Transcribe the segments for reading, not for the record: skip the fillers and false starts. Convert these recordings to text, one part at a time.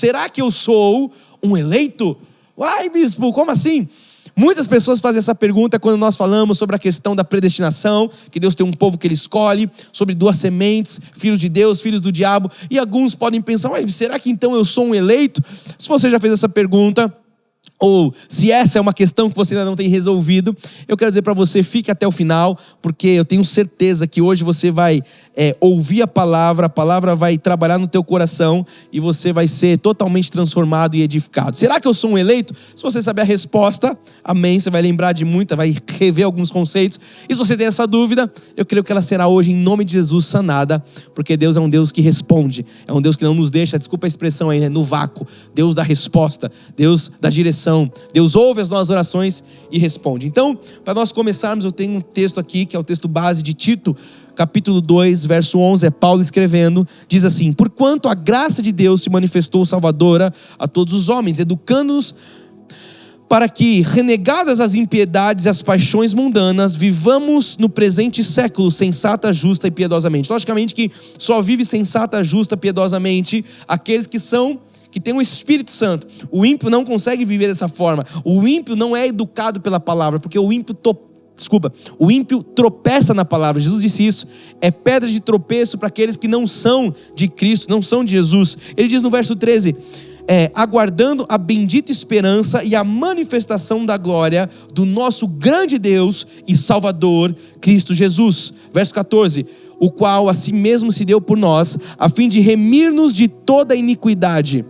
será que eu sou um eleito? Uai, bispo, como assim? Muitas pessoas fazem essa pergunta quando nós falamos sobre a questão da predestinação, que Deus tem um povo que Ele escolhe, sobre duas sementes, filhos de Deus, filhos do diabo, e alguns podem pensar, mas será que então eu sou um eleito? Se você já fez essa pergunta, ou se essa é uma questão que você ainda não tem resolvido, eu quero dizer para você, fique até o final, porque eu tenho certeza que hoje você vai ouvir a palavra vai trabalhar no teu coração e você vai ser totalmente transformado e edificado. Será que eu sou um eleito? Se você saber a resposta, amém, você vai lembrar de muita, vai rever alguns conceitos. E se você tem essa dúvida, eu creio que ela será hoje, em nome de Jesus, sanada, porque Deus é um Deus que responde, é um Deus que não nos deixa, desculpa a expressão aí, no vácuo. Deus dá resposta, Deus dá direção, Deus ouve as nossas orações e responde. Então, para nós começarmos, eu tenho um texto aqui, que é o texto base de Tito, capítulo 2, verso 11, é Paulo escrevendo, diz assim: porquanto a graça de Deus se manifestou salvadora a todos os homens, educando-nos para que, renegadas as impiedades e as paixões mundanas, vivamos no presente século sensata, justa e piedosamente. Logicamente que só vive sensata, justa, piedosamente aqueles que tem o Espírito Santo. O ímpio não consegue viver dessa forma. O ímpio não é educado pela palavra, porque o ímpio tropeça na palavra. Jesus disse isso, é pedra de tropeço para aqueles que não são de Cristo, não são de Jesus. Ele diz no verso 13, aguardando a bendita esperança e a manifestação da glória do nosso grande Deus e Salvador, Cristo Jesus. Verso 14, o qual a si mesmo se deu por nós, a fim de remir-nos de toda iniquidade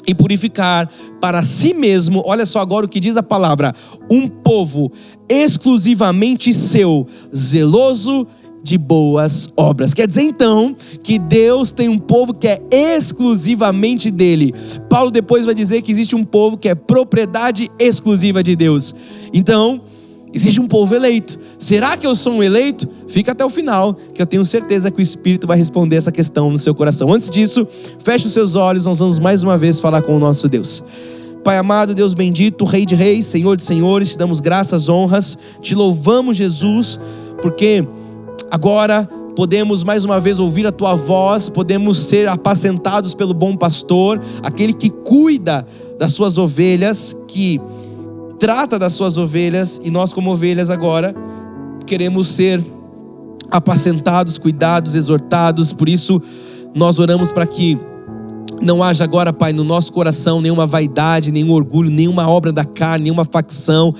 e purificar para si mesmo, olha só agora o que diz a palavra, um povo exclusivamente seu, zeloso de boas obras. Quer dizer então que Deus tem um povo que é exclusivamente dele. Paulo depois vai dizer que existe um povo que é propriedade exclusiva de Deus. Então, existe um povo eleito. Será que eu sou um eleito? Fica até o final, que eu tenho certeza que o Espírito vai responder essa questão no seu coração. Antes disso, feche os seus olhos, nós vamos mais uma vez falar com o nosso Deus. Pai amado, Deus bendito, Rei de reis, Senhor de senhores, te damos graças, honras, te louvamos, Jesus, porque agora podemos mais uma vez ouvir a tua voz, podemos ser apacentados pelo bom pastor, aquele que cuida das suas ovelhas, que trata das suas ovelhas, e nós como ovelhas agora queremos ser apacentados, cuidados, exortados. Por isso nós oramos para que não haja agora, Pai, no nosso coração nenhuma vaidade, nenhum orgulho, nenhuma obra da carne, nenhuma facção,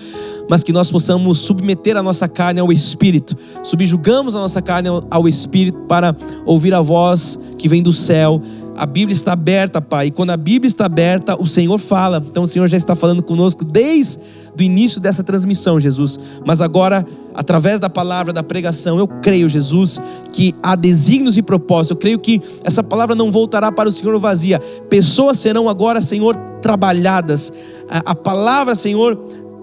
mas que nós possamos submeter a nossa carne ao Espírito. Subjugamos a nossa carne ao Espírito para ouvir a voz que vem do céu. A Bíblia está aberta, Pai, e quando a Bíblia está aberta, o Senhor fala. Então o Senhor já está falando conosco desde o início dessa transmissão, Jesus. Mas agora, através da palavra, da pregação, eu creio, Jesus, que há desígnios e propósitos. Eu creio que essa palavra não voltará para o Senhor vazia. Pessoas serão agora, Senhor, trabalhadas. A palavra, Senhor,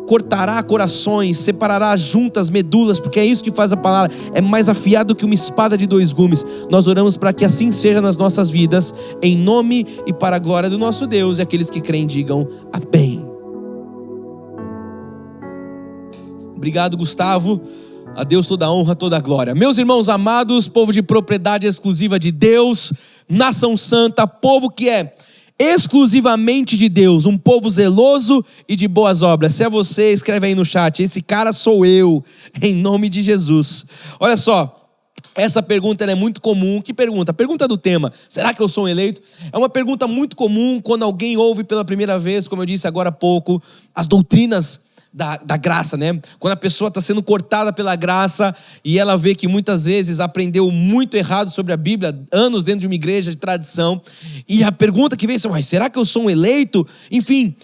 cortará corações, separará juntas, medulas, porque é isso que faz a palavra, é mais afiado que uma espada de dois gumes. Nós oramos para que assim seja nas nossas vidas, em nome e para a glória do nosso Deus, e aqueles que creem digam amém. Obrigado, Gustavo. A Deus toda a honra, toda a glória. Meus irmãos amados, povo de propriedade exclusiva de Deus, nação santa, povo que é exclusivamente de Deus, um povo zeloso e de boas obras. Se é você, escreve aí no chat, esse cara sou eu, em nome de Jesus. Olha só, essa pergunta é muito comum. Que pergunta? A pergunta do tema, será que eu sou um eleito? É uma pergunta muito comum quando alguém ouve pela primeira vez, como eu disse agora há pouco, as doutrinas da graça, né? Quando a pessoa está sendo cortada pela graça e ela vê que muitas vezes aprendeu muito errado sobre a Bíblia, anos dentro de uma igreja de tradição, e a pergunta que vem é, mas será que eu sou um eleito? Enfim,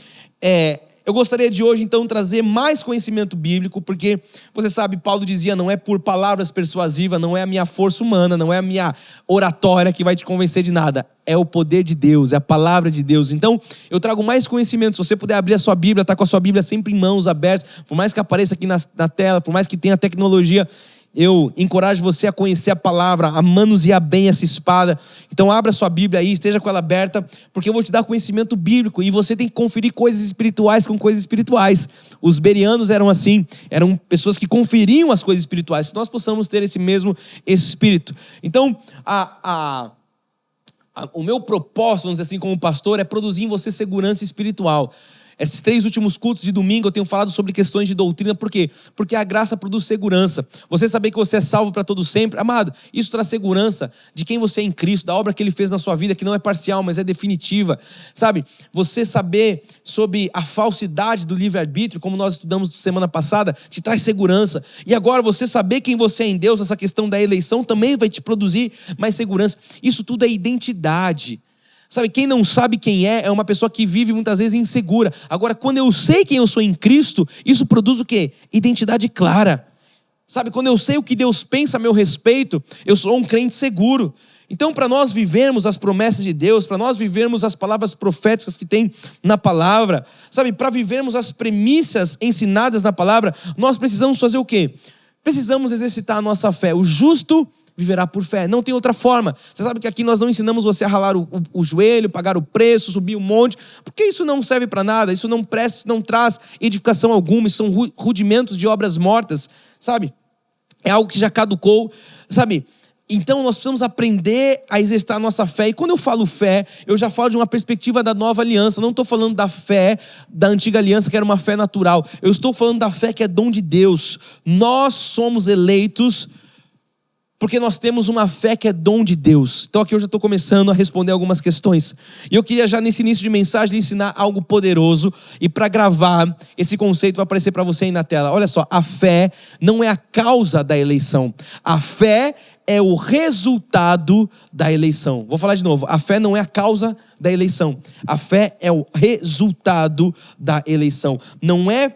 eu gostaria de hoje então trazer mais conhecimento bíblico, porque você sabe, Paulo dizia, não é por palavras persuasivas, não é a minha força humana, não é a minha oratória que vai te convencer de nada, é o poder de Deus, é a palavra de Deus. Então eu trago mais conhecimento. Se você puder abrir a sua Bíblia, tá com a sua Bíblia sempre em mãos abertas, por mais que apareça aqui na tela, por mais que tenha tecnologia, eu encorajo você a conhecer a palavra, a manusear bem essa espada. Então abra sua Bíblia aí, esteja com ela aberta, porque eu vou te dar conhecimento bíblico e você tem que conferir coisas espirituais com coisas espirituais. Os bereanos eram assim, eram pessoas que conferiam as coisas espirituais, que nós possamos ter esse mesmo espírito. Então O meu propósito, vamos dizer assim, como pastor, é produzir em você segurança espiritual. Esses 3 últimos cultos de domingo eu tenho falado sobre questões de doutrina. Por quê? Porque a graça produz segurança. Você saber que você é salvo para todo sempre. Amado, isso traz segurança de quem você é em Cristo, da obra que Ele fez na sua vida, que não é parcial, mas é definitiva. Sabe? Você saber sobre a falsidade do livre-arbítrio, como nós estudamos semana passada, te traz segurança. E agora você saber quem você é em Deus, essa questão da eleição também vai te produzir mais segurança. Isso tudo é identidade. Sabe, quem não sabe quem é uma pessoa que vive muitas vezes insegura. Agora, quando eu sei quem eu sou em Cristo, isso produz o quê? Identidade clara. Sabe, quando eu sei o que Deus pensa a meu respeito, eu sou um crente seguro. Então, para nós vivermos as promessas de Deus, para nós vivermos as palavras proféticas que tem na palavra, sabe, para vivermos as premissas ensinadas na palavra, nós precisamos fazer o quê? Precisamos exercitar a nossa fé. O justo viverá por fé, não tem outra forma. Você sabe que aqui nós não ensinamos você a ralar o joelho, pagar o preço, subir um monte, porque isso não serve para nada, isso não presta, isso não traz edificação alguma, isso são rudimentos de obras mortas, sabe? É algo que já caducou, sabe? Então nós precisamos aprender a exercitar a nossa fé. E quando eu falo fé, eu já falo de uma perspectiva da nova aliança. Não estou falando da fé da antiga aliança, que era uma fé natural. Eu estou falando da fé que é dom de Deus. Nós somos eleitos porque nós temos uma fé que é dom de Deus. Então aqui eu já estou começando a responder algumas questões. E eu queria já nesse início de mensagem ensinar algo poderoso. E para gravar, esse conceito vai aparecer para você aí na tela. Olha só, a fé não é a causa da eleição. A fé é o resultado da eleição. Vou falar de novo. A fé não é a causa da eleição. A fé é o resultado da eleição. Não é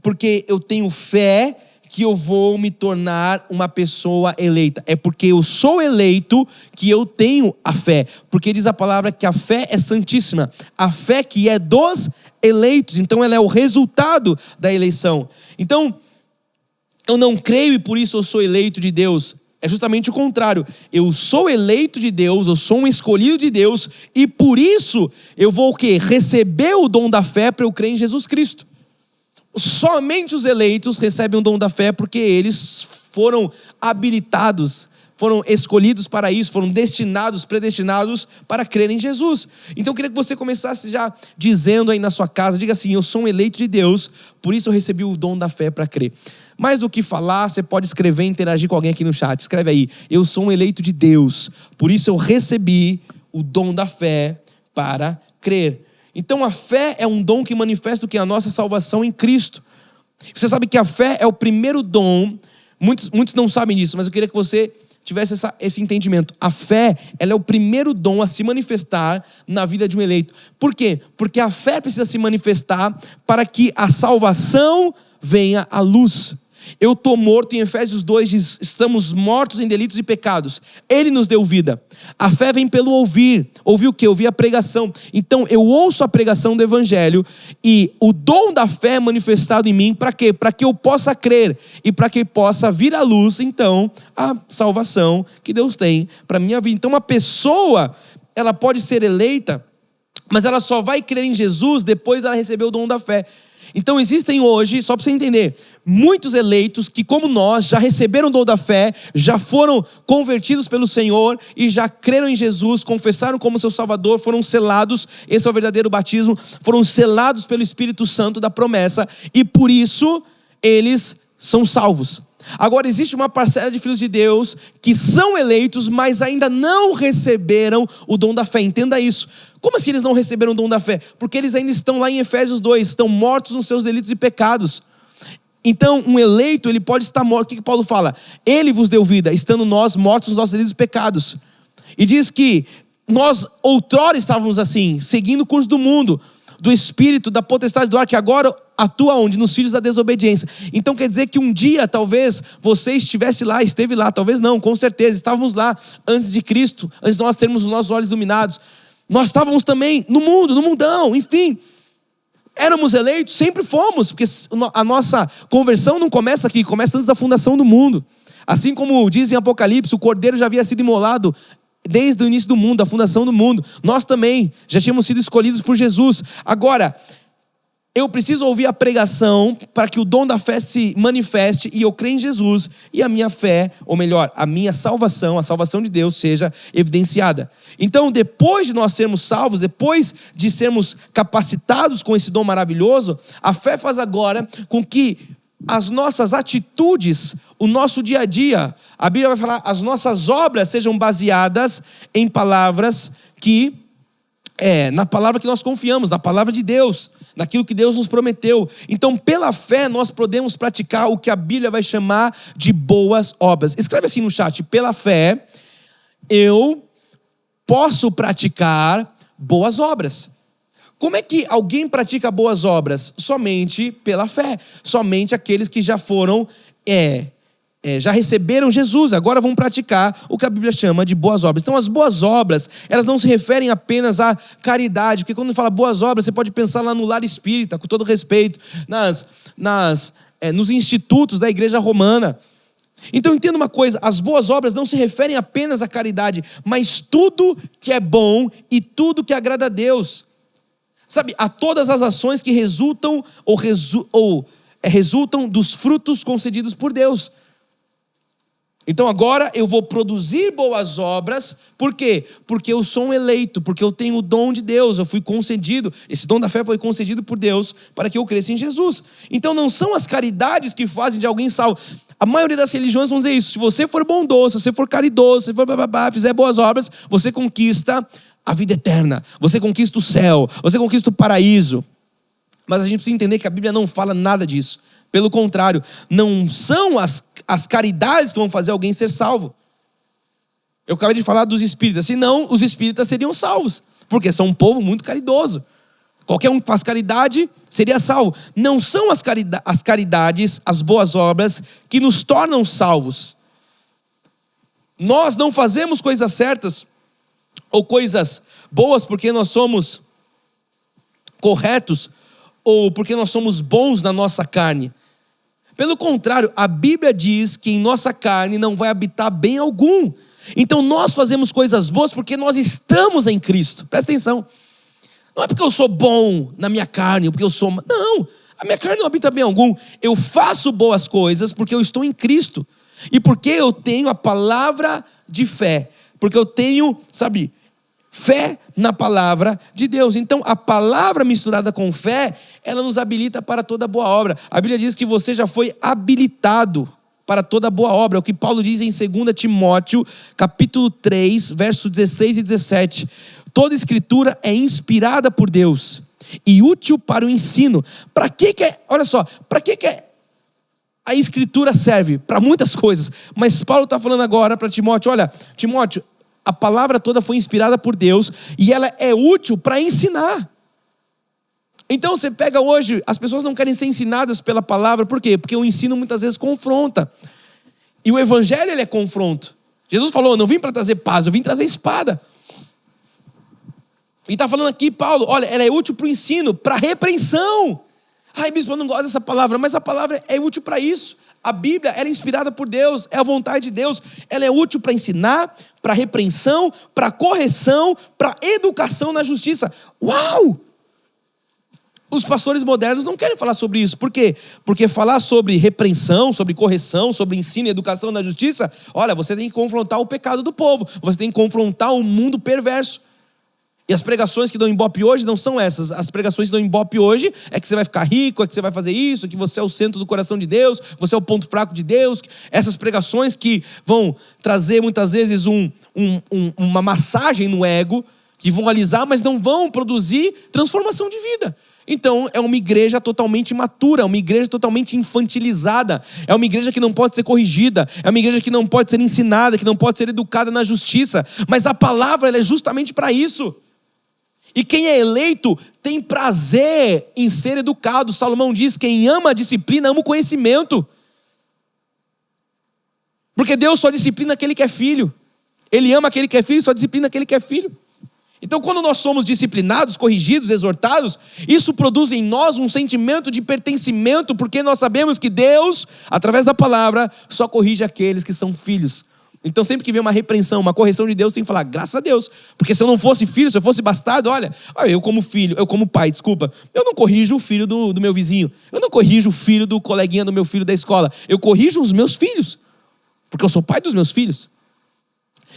porque eu tenho fé que eu vou me tornar uma pessoa eleita. É porque eu sou eleito que eu tenho a fé. Porque diz a palavra que a fé é santíssima. A fé que é dos eleitos. Então ela é o resultado da eleição. Então, eu não creio e por isso eu sou eleito de Deus. É justamente o contrário. Eu sou eleito de Deus, eu sou um escolhido de Deus. E por isso eu vou o quê? Receber o dom da fé para eu crer em Jesus Cristo. Somente os eleitos recebem o dom da fé porque eles foram habilitados, foram escolhidos para isso, foram destinados, predestinados para crer em Jesus. Então eu queria que você começasse já dizendo aí na sua casa, diga assim: eu sou um eleito de Deus, por isso eu recebi o dom da fé para crer. Mais do que falar, você pode escrever e interagir com alguém aqui no chat. Escreve aí: eu sou um eleito de Deus, por isso eu recebi o dom da fé para crer. Então a fé é um dom que manifesta o que é a nossa salvação em Cristo. Você sabe que a fé é o primeiro dom. Muitos não sabem disso, mas eu queria que você tivesse esse entendimento. A fé, ela é o primeiro dom a se manifestar na vida de um eleito. Por quê? Porque a fé precisa se manifestar para que a salvação venha à luz. Eu estou morto, em Efésios 2 diz: estamos mortos em delitos e pecados. Ele nos deu vida. A fé vem pelo ouvir. Ouvir o quê? Ouvir a pregação. Então eu ouço a pregação do evangelho e o dom da fé é manifestado em mim. Para quê? Para que eu possa crer e para que possa vir à luz, então, a salvação que Deus tem para a minha vida. Então uma pessoa, ela pode ser eleita, mas ela só vai crer em Jesus depois ela receber o dom da fé. Então existem hoje, só para você entender, muitos eleitos que, como nós, já receberam o dom da fé, já foram convertidos pelo Senhor e já creram em Jesus, confessaram como seu Salvador, foram selados, esse é o verdadeiro batismo, foram selados pelo Espírito Santo da promessa e por isso eles são salvos. Agora existe uma parcela de filhos de Deus que são eleitos, mas ainda não receberam o dom da fé. Entenda isso. Como assim eles não receberam o dom da fé? Porque eles ainda estão lá em Efésios 2, estão mortos nos seus delitos e pecados. Então um eleito, ele pode estar morto. O que Paulo fala? Ele vos deu vida, estando nós mortos nos nossos delitos e pecados. E diz que nós outrora estávamos assim, seguindo o curso do mundo, do espírito, da potestade do ar, que agora atua onde? Nos filhos da desobediência. Então quer dizer que um dia talvez você estivesse lá, esteve lá, talvez não, com certeza, estávamos lá antes de Cristo, antes de nós termos os nossos olhos iluminados. Nós estávamos também no mundo, no mundão, enfim. Éramos eleitos, sempre fomos, porque a nossa conversão não começa aqui, começa antes da fundação do mundo. Assim como diz em Apocalipse, o Cordeiro já havia sido imolado desde o início do mundo, a fundação do mundo. Nós também já tínhamos sido escolhidos por Jesus. Agora, eu preciso ouvir a pregação para que o dom da fé se manifeste e eu creio em Jesus e a minha fé, ou melhor, a minha salvação, a salvação de Deus seja evidenciada. Então, depois de nós sermos salvos, depois de sermos capacitados com esse dom maravilhoso, a fé faz agora com que as nossas atitudes, o nosso dia a dia, a Bíblia vai falar, as nossas obras sejam baseadas em palavras que na palavra que nós confiamos, na palavra de Deus, naquilo que Deus nos prometeu. Então, pela fé, nós podemos praticar o que a Bíblia vai chamar de boas obras. Escreve assim no chat: pela fé, eu posso praticar boas obras. Como é que alguém pratica boas obras? Somente pela fé. Somente aqueles que já foram, já receberam Jesus, agora vão praticar o que a Bíblia chama de boas obras. Então, as boas obras, elas não se referem apenas à caridade, porque quando fala boas obras, você pode pensar lá no lar espírita, com todo respeito, nos institutos da igreja romana. Então, entenda uma coisa: as boas obras não se referem apenas à caridade, mas tudo que é bom e tudo que agrada a Deus. Sabe, a todas as ações que resultam resultam dos frutos concedidos por Deus. Então agora eu vou produzir boas obras, por quê? Porque eu sou um eleito, porque eu tenho o dom de Deus, eu fui concedido, esse dom da fé foi concedido por Deus para que eu cresça em Jesus. Então não são as caridades que fazem de alguém salvo. A maioria das religiões vão dizer isso: se você for bondoso, se você for caridoso, se você for fizer boas obras, você conquista a vida eterna, você conquista o céu, você conquista o paraíso. Mas a gente precisa entender que a Bíblia não fala nada disso. Pelo contrário, não são as caridades que vão fazer alguém ser salvo. Eu acabei de falar dos espíritas, senão os espíritas seriam salvos, porque são um povo muito caridoso. Qualquer um que faz caridade seria salvo. Não são as caridades, as boas obras, que nos tornam salvos. Nós não fazemos coisas certas ou coisas boas porque nós somos corretos ou porque nós somos bons na nossa carne. Pelo contrário, a Bíblia diz que em nossa carne não vai habitar bem algum. Então nós fazemos coisas boas porque nós estamos em Cristo. Presta atenção. Não é porque eu sou bom na minha carne, ou porque eu sou... Não, a minha carne não habita bem algum. Eu faço boas coisas porque eu estou em Cristo. E porque eu tenho a palavra de fé. Porque eu tenho, fé na palavra de Deus. Então a palavra misturada com fé, ela nos habilita para toda boa obra. A Bíblia diz que você já foi habilitado para toda boa obra. É o que Paulo diz em 2 Timóteo, capítulo 3, versos 16 e 17. Toda escritura é inspirada por Deus e útil para o ensino. Para que a escritura serve? Para muitas coisas. Mas Paulo está falando agora para Timóteo: olha, Timóteo, a palavra toda foi inspirada por Deus e ela é útil para ensinar. Então você pega hoje, as pessoas não querem ser ensinadas pela palavra, por quê? Porque o ensino muitas vezes confronta. E o evangelho, ele é confronto. Jesus falou: eu não vim para trazer paz, eu vim trazer espada. E está falando aqui, Paulo, olha, ela é útil para o ensino, para a repreensão. Ai, bispo, eu não gosto dessa palavra, mas a palavra é útil para isso. A Bíblia, ela é inspirada por Deus, é a vontade de Deus. Ela é útil para ensinar, para repreensão, para correção, para educação na justiça. Uau! Os pastores modernos não querem falar sobre isso. Por quê? Porque falar sobre repreensão, sobre correção, sobre ensino e educação na justiça, olha, você tem que confrontar o pecado do povo. Você tem que confrontar o mundo perverso. E as pregações que dão ibope hoje não são essas. As pregações que dão ibope hoje é que você vai ficar rico, é que você vai fazer isso, que você é o centro do coração de Deus, você é o ponto fraco de Deus. Essas pregações que vão trazer muitas vezes uma massagem no ego, que vão alisar, mas não vão produzir transformação de vida. Então é uma igreja totalmente imatura, uma igreja totalmente infantilizada, é uma igreja que não pode ser corrigida, é uma igreja que não pode ser ensinada, que não pode ser educada na justiça. Mas a palavra, ela é justamente para isso. E quem é eleito tem prazer em ser educado. Salomão diz: quem ama a disciplina, ama o conhecimento. Porque Deus só disciplina aquele que é filho. Ele ama aquele que é filho e só disciplina aquele que é filho. Então quando nós somos disciplinados, corrigidos, exortados, isso produz em nós um sentimento de pertencimento, porque nós sabemos que Deus, através da palavra, só corrige aqueles que são filhos. Então sempre que vem uma repreensão, uma correção de Deus, tem que falar, graças a Deus. Porque se eu não fosse filho, se eu fosse bastardo, olha, eu como filho, eu como pai, desculpa, eu não corrijo o filho do meu vizinho. Eu não corrijo o filho do coleguinha do meu filho da escola. Eu corrijo os meus filhos. Porque eu sou pai dos meus filhos.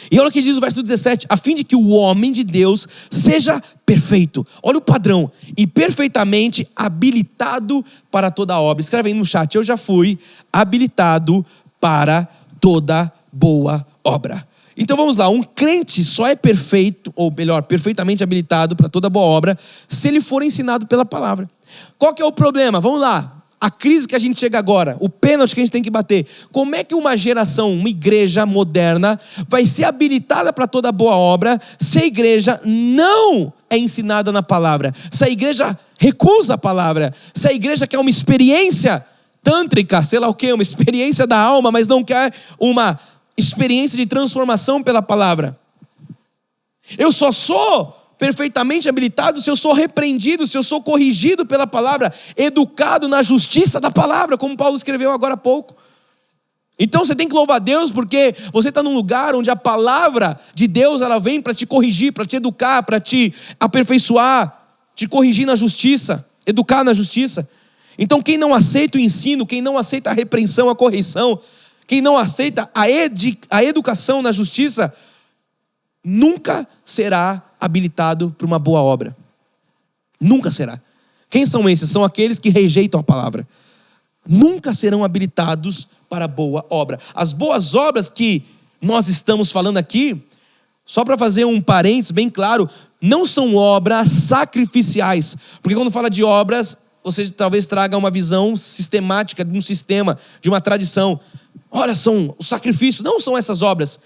E olha o que diz o verso 17, a fim de que o homem de Deus seja perfeito. Olha o padrão. E perfeitamente habilitado para toda obra. Escreve aí no chat, eu já fui habilitado para toda boa obra. Então vamos lá, um crente só é perfeito, ou melhor, perfeitamente habilitado para toda boa obra, se ele for ensinado pela palavra. Qual que é o problema? Vamos lá. A crise que a gente chega agora, o pênalti que a gente tem que bater. Como é que uma geração, uma igreja moderna, vai ser habilitada para toda boa obra se a igreja não é ensinada na palavra? Se a igreja recusa a palavra? Se a igreja quer uma experiência tântrica, sei lá o quê, uma experiência da alma, mas não quer uma experiência de transformação pela palavra? Eu só sou perfeitamente habilitado se eu sou repreendido, se eu sou corrigido pela palavra, educado na justiça da palavra, como Paulo escreveu agora há pouco. Então você tem que louvar a Deus porque você está num lugar onde a palavra de Deus ela vem para te corrigir, para te educar, para te aperfeiçoar, te corrigir na justiça, educar na justiça. Então quem não aceita o ensino, quem não aceita a repreensão, a correção, quem não aceita a educação na justiça, nunca será habilitado para uma boa obra. Nunca será. Quem são esses? São aqueles que rejeitam a palavra. Nunca serão habilitados para boa obra. As boas obras que nós estamos falando aqui, só para fazer um parênteses bem claro, não são obras sacrificiais. Porque quando fala de obras, você talvez traga uma visão sistemática de um sistema, de uma tradição. Olha, são os sacrifícios. Não são essas obras.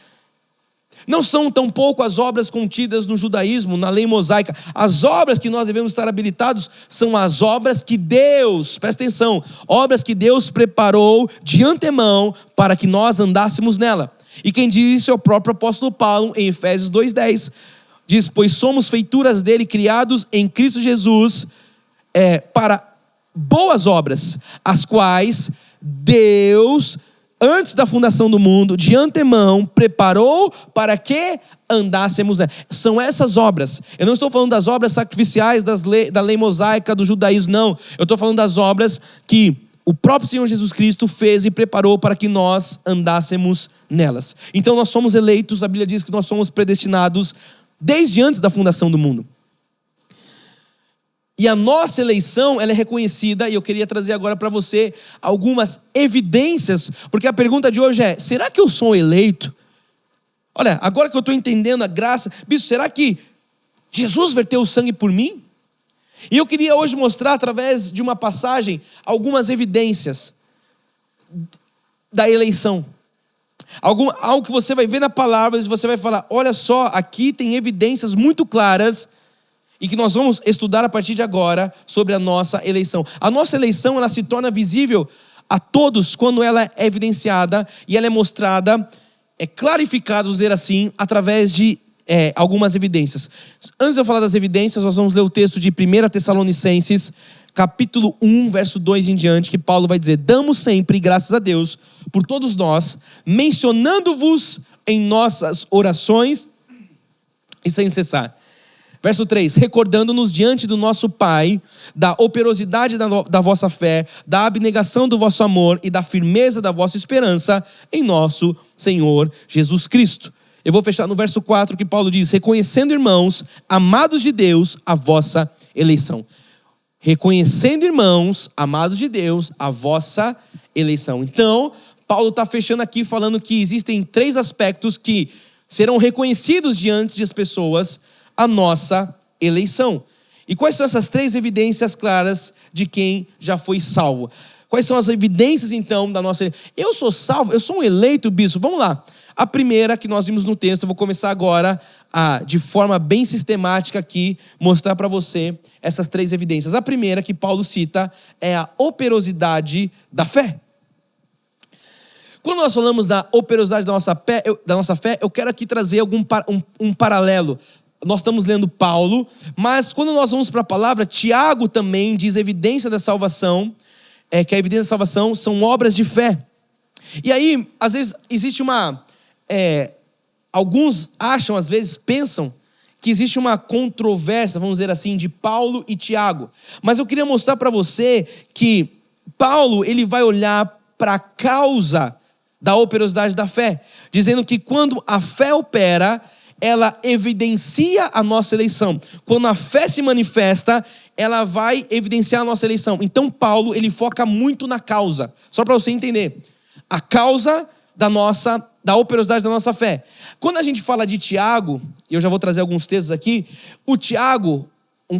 Não são tampouco as obras contidas no judaísmo, na lei mosaica. As obras que nós devemos estar habilitados são as obras que Deus, presta atenção, obras que Deus preparou de antemão para que nós andássemos nela. E quem diz isso é o próprio apóstolo Paulo em Efésios 2:10. Diz, pois somos feituras dele, criados em Cristo Jesus, para boas obras, as quais Deus, antes da fundação do mundo, de antemão, preparou para que andássemos nela. São essas obras. Eu não estou falando das obras sacrificiais da lei mosaica, do judaísmo, não. Eu estou falando das obras que o próprio Senhor Jesus Cristo fez e preparou para que nós andássemos nelas. Então nós somos eleitos, a Bíblia diz que nós somos predestinados desde antes da fundação do mundo. E a nossa eleição, ela é reconhecida, e eu queria trazer agora para você algumas evidências, porque a pergunta de hoje é, será que eu sou eleito? Olha, agora que eu estou entendendo a graça, bispo, será que Jesus verteu o sangue por mim? E eu queria hoje mostrar, através de uma passagem, algumas evidências da eleição. Algo que você vai ver na palavra, e você vai falar, olha só, aqui tem evidências muito claras, e que nós vamos estudar a partir de agora sobre a nossa eleição. A nossa eleição, ela se torna visível a todos quando ela é evidenciada e ela é mostrada, clarificada, vamos dizer assim, através de algumas evidências. Antes de eu falar das evidências, nós vamos ler o texto de 1 Tessalonicenses, capítulo 1, verso 2 em diante, que Paulo vai dizer, damos sempre graças a Deus por todos nós, mencionando-vos em nossas orações e sem cessar. Verso 3, recordando-nos diante do nosso Pai, da operosidade da vossa fé, da abnegação do vosso amor e da firmeza da vossa esperança em nosso Senhor Jesus Cristo. Eu vou fechar no verso 4 que Paulo diz, reconhecendo, irmãos, amados de Deus, a vossa eleição. Reconhecendo, irmãos, amados de Deus, a vossa eleição. Então, Paulo está fechando aqui falando que existem 3 aspectos que serão reconhecidos diante das pessoas, a nossa eleição. E quais são essas 3 evidências claras de quem já foi salvo? Quais são as evidências então da nossa eleição? Eu sou salvo, eu sou um eleito, bispo. Vamos lá. A primeira que nós vimos no texto, eu vou começar agora de forma bem sistemática aqui, mostrar para você essas 3 evidências. A primeira que Paulo cita é a operosidade da fé. Quando nós falamos da operosidade da nossa fé, eu quero aqui trazer um paralelo. Nós estamos lendo Paulo, mas quando nós vamos para a palavra, Tiago também diz evidência da salvação, que a evidência da salvação são obras de fé. E aí, às vezes, existe uma alguns acham, às vezes pensam, que existe uma controvérsia, vamos dizer assim, de Paulo e Tiago. Mas eu queria mostrar para você que Paulo, ele vai olhar para a causa da operosidade da fé, dizendo que quando a fé opera, ela evidencia a nossa eleição. Quando a fé se manifesta, ela vai evidenciar a nossa eleição. Então Paulo, ele foca muito na causa. Só para você entender. A causa da operosidade da nossa fé. Quando a gente fala de Tiago, e eu já vou trazer alguns textos aqui, o Tiago, um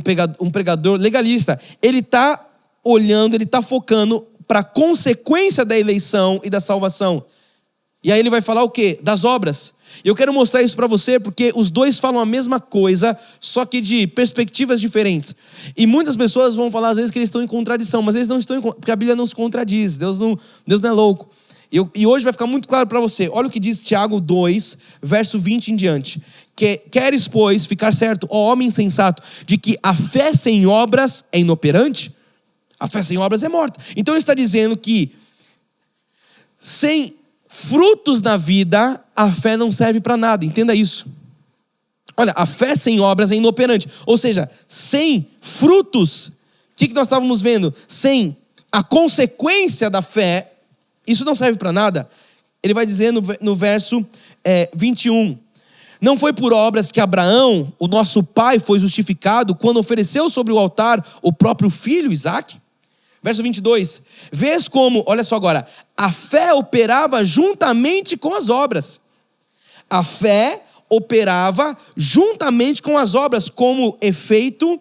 pregador legalista, ele está olhando, ele está focando para a consequência da eleição e da salvação. E aí ele vai falar o quê? Das obras. Eu quero mostrar isso para você porque os dois falam a mesma coisa, só que de perspectivas diferentes. E muitas pessoas vão falar às vezes que eles estão em contradição, mas eles não estão porque a Bíblia não se contradiz, Deus não é louco. E hoje vai ficar muito claro para você. Olha o que diz Tiago 2, verso 20 em diante. Queres, pois, ficar certo, ó homem insensato, de que a fé sem obras é inoperante? A fé sem obras é morta. Então ele está dizendo que sem frutos na vida, a fé não serve para nada. Entenda isso. Olha, a fé sem obras é inoperante. Ou seja, sem frutos, o que nós estávamos vendo? Sem a consequência da fé, isso não serve para nada. Ele vai dizer no verso 21. Não foi por obras que Abraão, o nosso pai, foi justificado quando ofereceu sobre o altar o próprio filho, Isaque? Verso 22. Vês como, olha só agora, a fé operava juntamente com as obras. A fé operava juntamente com as obras, com efeito,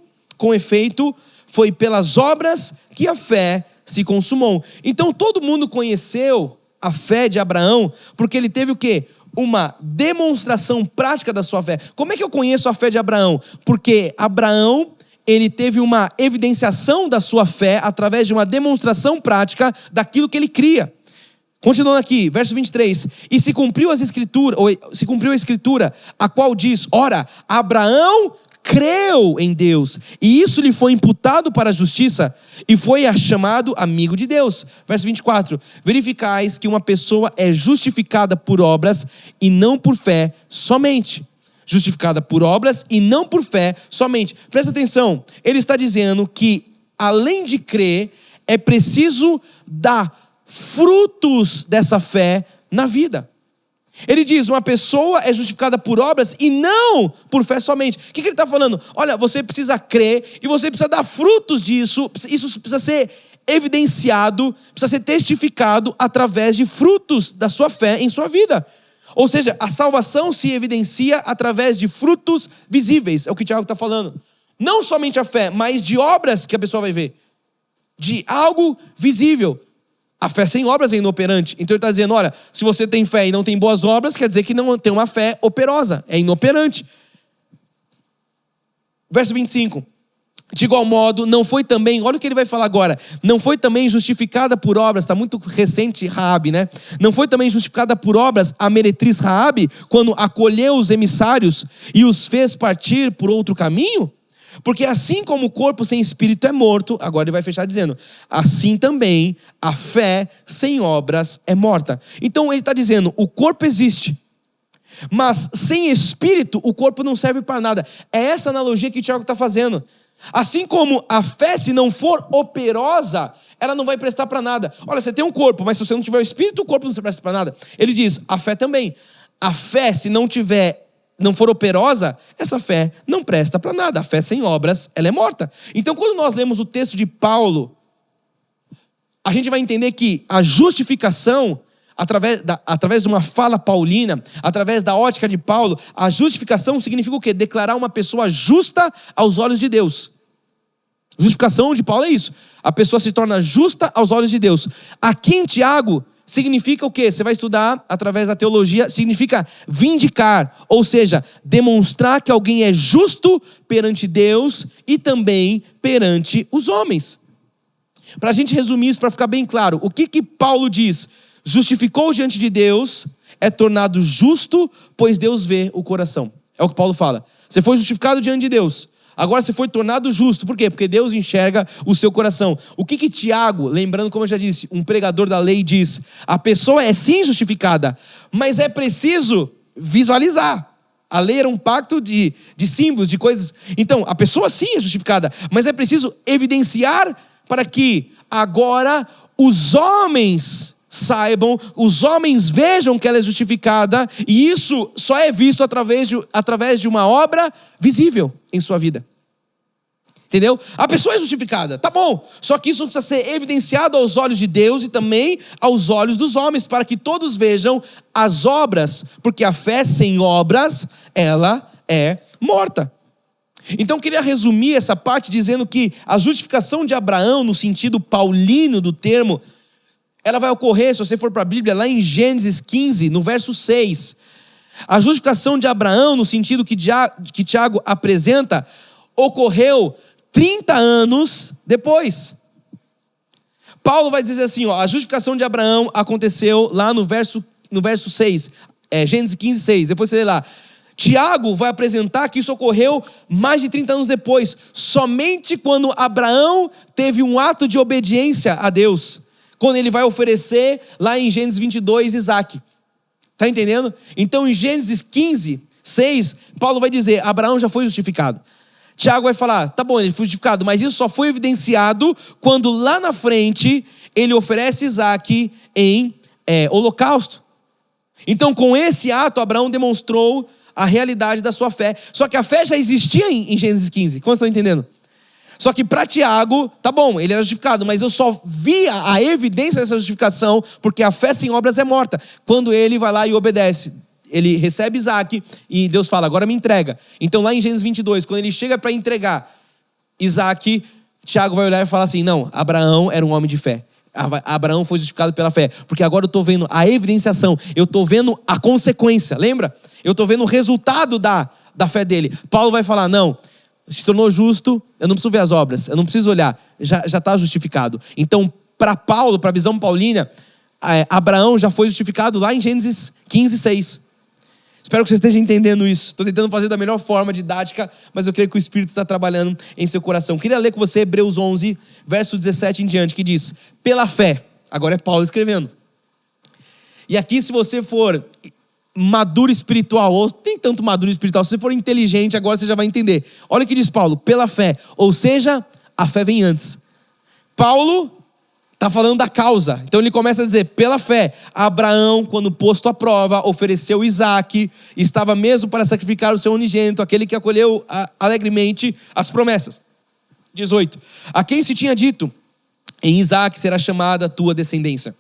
foi pelas obras que a fé se consumou. Então todo mundo conheceu a fé de Abraão, porque ele teve o quê? Uma demonstração prática da sua fé. Como é que eu conheço a fé de Abraão? Porque Abraão, ele teve uma evidenciação da sua fé através de uma demonstração prática daquilo que ele cria. Continuando aqui, verso 23. E se cumpriu a escritura, a qual diz, ora, Abraão creu em Deus, e isso lhe foi imputado para a justiça, e foi chamado amigo de Deus. Verso 24. Verificais que uma pessoa é justificada por obras e não por fé somente. Justificada por obras e não por fé somente. Presta atenção, ele está dizendo que além de crer, é preciso dar frutos dessa fé na vida. Ele diz, uma pessoa é justificada por obras e não por fé somente. O que ele está falando? Olha, você precisa crer e você precisa dar frutos disso. Isso precisa ser evidenciado, precisa ser testificado através de frutos da sua fé em sua vida. Ou seja, a salvação se evidencia através de frutos visíveis. É o que o Tiago está falando. Não somente a fé, mas de obras que a pessoa vai ver. De algo visível. A fé sem obras é inoperante. Então ele está dizendo, olha, se você tem fé e não tem boas obras, quer dizer que não tem uma fé operosa. É inoperante. Verso 25. De igual modo, não foi também, olha o que ele vai falar agora, não foi também justificada por obras, está muito recente Raabe, né? Não foi também justificada por obras a meretriz Raabe, quando acolheu os emissários e os fez partir por outro caminho? Porque assim como o corpo sem espírito é morto, agora ele vai fechar dizendo, assim também a fé sem obras é morta. Então ele está dizendo, o corpo existe, mas sem espírito o corpo não serve para nada. É essa analogia que o Tiago está fazendo. Assim como a fé, se não for operosa, ela não vai prestar para nada. Olha, você tem um corpo, mas se você não tiver o espírito, o corpo não presta para nada. Ele diz, a fé também. A fé, se não for operosa, essa fé não presta para nada. A fé sem obras, ela é morta. Então, quando nós lemos o texto de Paulo, a gente vai entender que a justificação, através de uma fala paulina, através da ótica de Paulo, a justificação significa o quê? Declarar uma pessoa justa aos olhos de Deus. Justificação de Paulo é isso. A pessoa se torna justa aos olhos de Deus. Aqui em Tiago, significa o quê? Você vai estudar através da teologia, significa vindicar, ou seja, demonstrar que alguém é justo perante Deus e também perante os homens. Para a gente resumir isso, para ficar bem claro, o que Paulo diz? Justificou diante de Deus, é tornado justo, pois Deus vê o coração. É o que Paulo fala. Você foi justificado diante de Deus. Agora você foi tornado justo. Por quê? Porque Deus enxerga o seu coração. O que Tiago, lembrando como eu já disse, um pregador da lei diz, a pessoa é sim justificada, mas é preciso visualizar. A lei era um pacto de símbolos, de coisas. Então, a pessoa sim é justificada, mas é preciso evidenciar para que agora os homens saibam, os homens vejam que ela é justificada, e isso só é visto através de uma obra visível em sua vida. Entendeu? A pessoa é justificada, tá bom, só que isso precisa ser evidenciado aos olhos de Deus e também aos olhos dos homens, para que todos vejam as obras, porque a fé sem obras, ela é morta. Então eu queria resumir essa parte dizendo que a justificação de Abraão, no sentido paulino do termo, ela vai ocorrer, se você for para a Bíblia, lá em Gênesis 15, no verso 6. A justificação de Abraão, no sentido que Tiago apresenta, ocorreu 30 anos depois. Paulo vai dizer assim, a justificação de Abraão aconteceu lá no verso 6, Gênesis 15, 6, depois você lê lá. Tiago vai apresentar que isso ocorreu mais de 30 anos depois, somente quando Abraão teve um ato de obediência a Deus, quando ele vai oferecer lá em Gênesis 22, Isaac. Está entendendo? Então em Gênesis 15, 6, Paulo vai dizer, Abraão já foi justificado. Tiago vai falar, tá bom, ele foi justificado, mas isso só foi evidenciado quando lá na frente ele oferece Isaac em holocausto. Então com esse ato Abraão demonstrou a realidade da sua fé. Só que a fé já existia em Gênesis 15, como vocês estão entendendo? Só que para Tiago, tá bom, ele era justificado, mas eu só via a evidência dessa justificação porque a fé sem obras é morta. Quando ele vai lá e obedece. Ele recebe Isaac e Deus fala, agora me entrega. Então lá em Gênesis 22, quando ele chega para entregar Isaac, Tiago vai olhar e falar assim, não, Abraão era um homem de fé. Abraão foi justificado pela fé, porque agora eu estou vendo a evidenciação, eu estou vendo a consequência, lembra? Eu estou vendo o resultado da fé dele. Paulo vai falar, não, se tornou justo, eu não preciso ver as obras, eu não preciso olhar, já está justificado. Então para Paulo, para a visão paulina, Abraão já foi justificado lá em Gênesis 15, 6. Espero que você esteja entendendo isso. Estou tentando fazer da melhor forma didática, mas eu creio que o Espírito está trabalhando em seu coração. Queria ler com você Hebreus 11, verso 17 em diante, que diz, pela fé, agora é Paulo escrevendo. E aqui se você for maduro espiritual, ou nem tanto maduro espiritual, se você for inteligente, agora você já vai entender. Olha o que diz Paulo, pela fé, ou seja, a fé vem antes. Paulo está falando da causa. Então ele começa a dizer, pela fé, Abraão, quando posto à prova, ofereceu Isaac, estava mesmo para sacrificar o seu unigênito, aquele que acolheu alegremente as promessas. 18. A quem se tinha dito, em Isaac será chamada a tua descendência.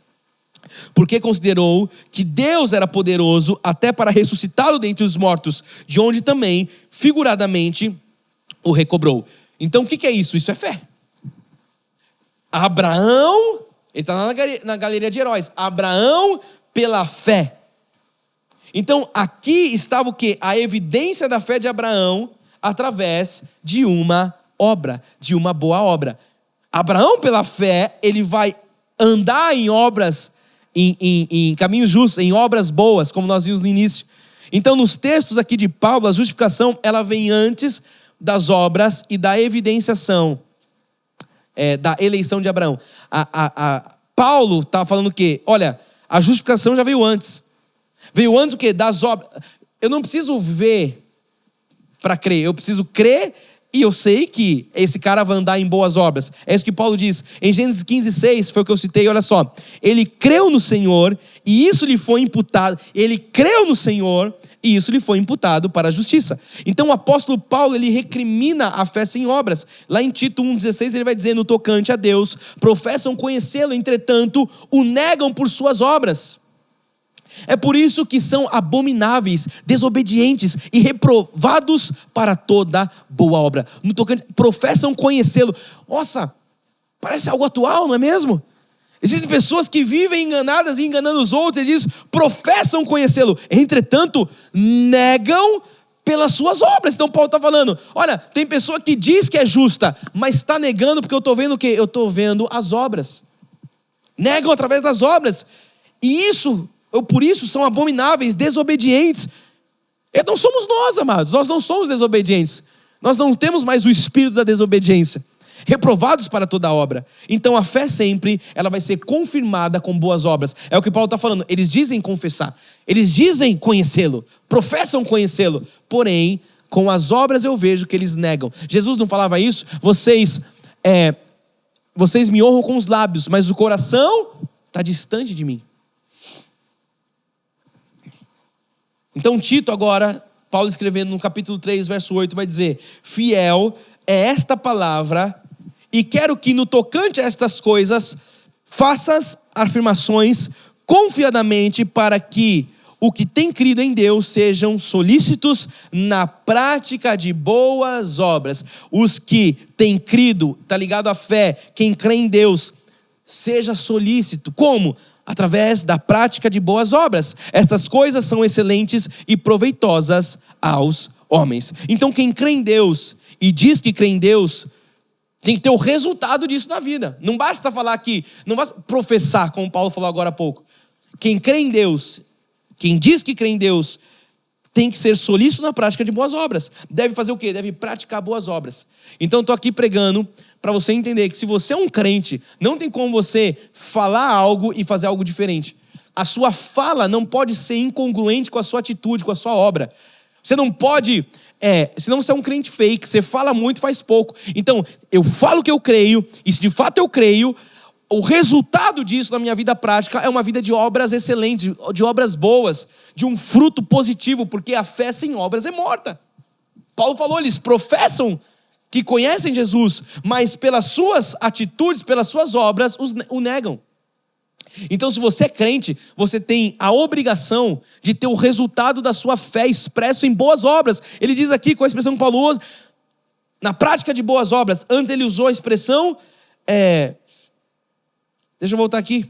Porque considerou que Deus era poderoso até para ressuscitá-lo dentre os mortos, de onde também, figuradamente, o recobrou. Então o que é isso? Isso é fé. Abraão, ele está na galeria de heróis. Abraão pela fé. Então aqui estava o quê? A evidência da fé de Abraão através de uma obra, de uma boa obra. Abraão pela fé, ele vai andar em obras, em caminhos justos, em obras boas, como nós vimos no início. Então nos textos aqui de Paulo, a justificação, ela vem antes das obras e da evidenciação. Da eleição de Abraão. Paulo está falando o quê? Olha, a justificação já veio antes. Veio antes o quê? Das obras. Eu não preciso ver para crer, eu preciso crer e eu sei que esse cara vai andar em boas obras. É isso que Paulo diz. Em Gênesis 15, 6, foi o que eu citei, olha só. Ele creu no Senhor e isso lhe foi imputado. Ele creu no Senhor e isso lhe foi imputado para a justiça. Então o apóstolo Paulo, ele recrimina a fé sem obras. Lá em Tito 1,16 ele vai dizer, no tocante a Deus, professam conhecê-lo, entretanto, o negam por suas obras. É por isso que são abomináveis, desobedientes e reprovados para toda boa obra. No tocante, professam conhecê-lo. Nossa, parece algo atual, não é mesmo? Existem pessoas que vivem enganadas e enganando os outros. Ele diz, professam conhecê-lo. Entretanto, negam pelas suas obras. Então Paulo está falando, olha, tem pessoa que diz que é justa, mas está negando porque eu estou vendo o quê? Eu estou vendo as obras. Negam através das obras. E por isso são abomináveis, desobedientes. Não somos nós, amados. Nós não somos desobedientes. Nós não temos mais o espírito da desobediência. Reprovados para toda obra. Então a fé sempre, ela vai ser confirmada com boas obras. É o que Paulo está falando. Eles dizem confessar. Eles dizem conhecê-lo. Professam conhecê-lo. Porém, com as obras eu vejo que eles negam. Jesus não falava isso? Vocês me honram com os lábios, mas o coração está distante de mim. Então Tito agora, Paulo escrevendo no capítulo 3, verso 8, vai dizer: fiel é esta palavra, e quero que no tocante a estas coisas, faças afirmações confiadamente, para que o que tem crido em Deus sejam solícitos na prática de boas obras. Os que têm crido, está ligado à fé, quem crê em Deus, seja solícito. Como? Através da prática de boas obras. Estas coisas são excelentes e proveitosas aos homens. Então quem crê em Deus e diz que crê em Deus, tem que ter o resultado disso na vida. Não basta falar aqui, não basta professar, como Paulo falou agora há pouco. Quem crê em Deus, quem diz que crê em Deus, tem que ser solícito na prática de boas obras. Deve fazer o quê? Deve praticar boas obras. Então eu estou aqui pregando para você entender que se você é um crente, não tem como você falar algo e fazer algo diferente. A sua fala não pode ser incongruente com a sua atitude, com a sua obra. Você não pode, senão você é um crente fake, você fala muito, faz pouco. Então, eu falo que eu creio, e se de fato eu creio, o resultado disso na minha vida prática é uma vida de obras excelentes, de obras boas, de um fruto positivo, porque a fé sem obras é morta. Paulo falou, eles professam que conhecem Jesus, mas pelas suas atitudes, pelas suas obras, o negam. Então, se você é crente, você tem a obrigação de ter o resultado da sua fé expresso em boas obras. Ele diz aqui, com a expressão que Paulo usa, na prática de boas obras. Antes ele usou a expressão, deixa eu voltar aqui.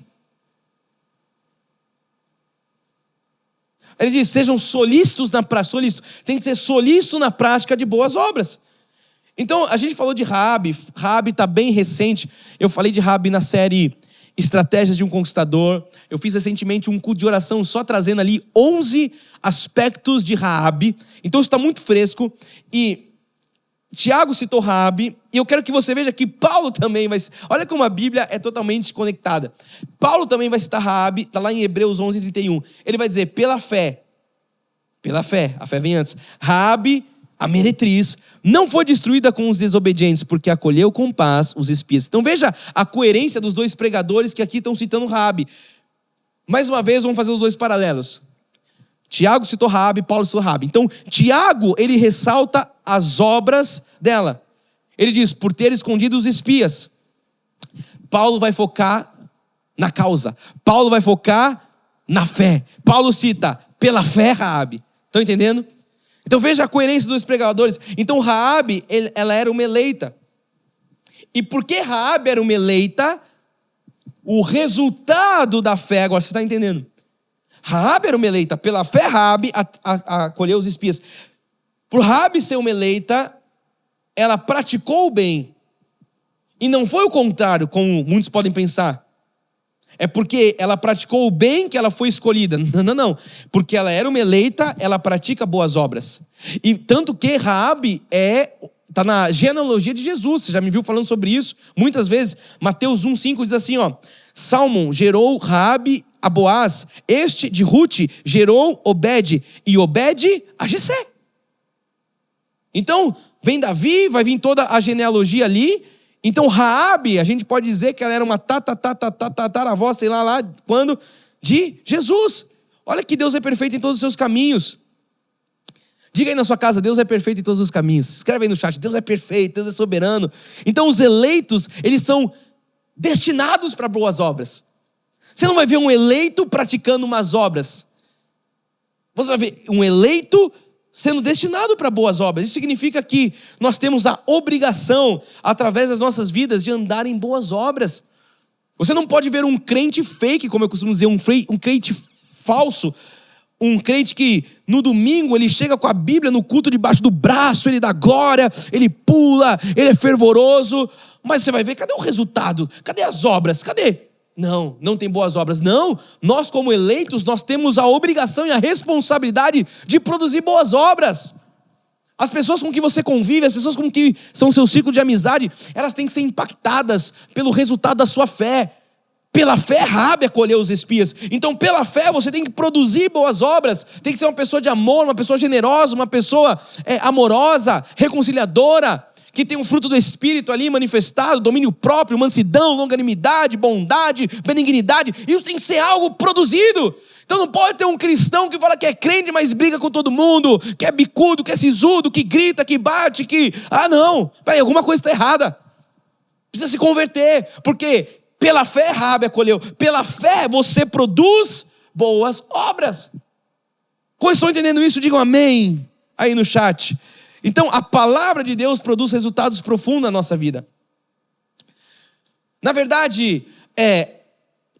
Ele diz, sejam solícitos na prática. Solícito. Tem que ser solícito na prática de boas obras. Então, a gente falou de Raabe. Raabe está bem recente. Eu falei de Raabe na série Estratégias de um Conquistador. Eu fiz recentemente um culto de oração só trazendo ali 11 aspectos de Raabe. Então isso está muito fresco. E Tiago citou Raabe. E eu quero que você veja que Paulo também vai... Olha como a Bíblia é totalmente conectada. Paulo também vai citar Raabe. Está lá em Hebreus 11:31. Ele vai dizer, pela fé, a fé vem antes. Raabe, a meretriz, não foi destruída com os desobedientes, porque acolheu com paz os espias. Então veja a coerência dos dois pregadores que aqui estão citando Raabe. Mais uma vez, vamos fazer os dois paralelos. Tiago citou Raabe, Paulo citou Raabe. Então, Tiago, ele ressalta as obras dela. Ele diz, por ter escondido os espias. Paulo vai focar na causa. Paulo vai focar na fé. Paulo cita, pela fé, Raabe. Estão entendendo? Então veja a coerência dos pregadores. Então Raabe, ela era uma eleita. E porque Raabe era uma eleita, o resultado da fé, agora você está entendendo. Raabe era uma eleita, pela fé Raabe acolheu os espias. Por Raabe ser uma eleita, ela praticou o bem. E não foi o contrário, como muitos podem pensar. É porque ela praticou o bem que ela foi escolhida. Não. Porque ela era uma eleita, ela pratica boas obras. E tanto que Raabe está na genealogia de Jesus. Você já me viu falando sobre isso muitas vezes. Mateus 1:5 diz assim, Salmão gerou Raabe a Boaz. Este de Ruth gerou Obed. E Obed a Jessé. Então, vem Davi, vai vir toda a genealogia ali. Então, Raabe, a gente pode dizer que ela era uma tataravó, sei lá quando, de Jesus. Olha que Deus é perfeito em todos os seus caminhos. Diga aí na sua casa, Deus é perfeito em todos os caminhos. Escreve aí no chat, Deus é perfeito, Deus é soberano. Então, os eleitos, eles são destinados para boas obras. Você não vai ver um eleito praticando umas obras. Você vai ver um eleito sendo destinado para boas obras. Isso significa que nós temos a obrigação, através das nossas vidas, de andar em boas obras. Você não pode ver um crente fake, como eu costumo dizer, um crente falso, um crente que no domingo ele chega com a Bíblia no culto debaixo do braço, ele dá glória, ele pula, ele é fervoroso, mas você vai ver, cadê o resultado? Cadê as obras? Cadê? Não tem boas obras. Não, nós como eleitos, nós temos a obrigação e a responsabilidade de produzir boas obras. As pessoas com que você convive, as pessoas com que são seu círculo de amizade, elas têm que ser impactadas pelo resultado da sua fé. Pela fé, Raabe acolheu os espias. Então, pela fé, você tem que produzir boas obras. Tem que ser uma pessoa de amor, uma pessoa generosa, uma pessoa amorosa, reconciliadora, que tem um fruto do Espírito ali manifestado, domínio próprio, mansidão, longanimidade, bondade, benignidade. Isso tem que ser algo produzido. Então não pode ter um cristão que fala que é crente, mas briga com todo mundo, que é bicudo, que é sisudo, que grita, que bate, que... Ah, não, peraí, alguma coisa está errada. Precisa se converter, porque pela fé Raabe acolheu. Pela fé você produz boas obras. Quando estão entendendo isso, digam amém aí no chat. Então, a palavra de Deus produz resultados profundos na nossa vida. Na verdade,